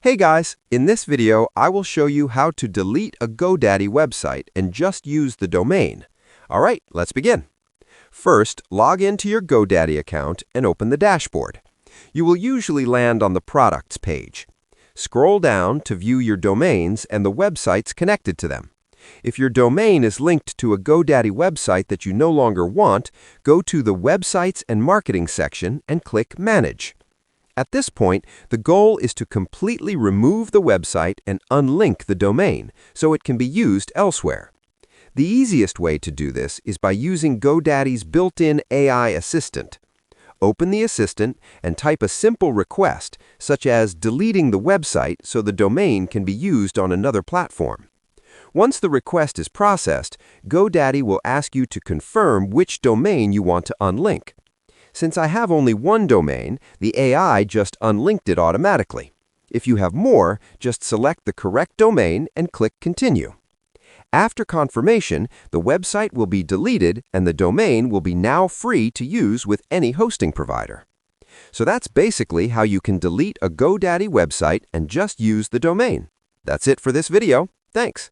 Hey guys, in this video I will show you how to delete a GoDaddy website and just use the domain. Alright, let's begin. First, log into your GoDaddy account and open the dashboard. You will usually land on the Products page. Scroll down to view your domains and the websites connected to them. If your domain is linked to a GoDaddy website that you no longer want, go to the Websites and Marketing section and click Manage. At this point, the goal is to completely remove the website and unlink the domain so it can be used elsewhere. The easiest way to do this is by using GoDaddy's built-in AI assistant. Open the assistant and type a simple request, such as deleting the website so the domain can be used on another platform. Once the request is processed, GoDaddy will ask you to confirm which domain you want to unlink. Since I have only one domain, the AI just unlinked it automatically. If you have more, just select the correct domain and click Continue. After confirmation, the website will be deleted and the domain will be now free to use with any hosting provider. So that's basically how you can delete a GoDaddy website and just use the domain. That's it for this video. Thanks.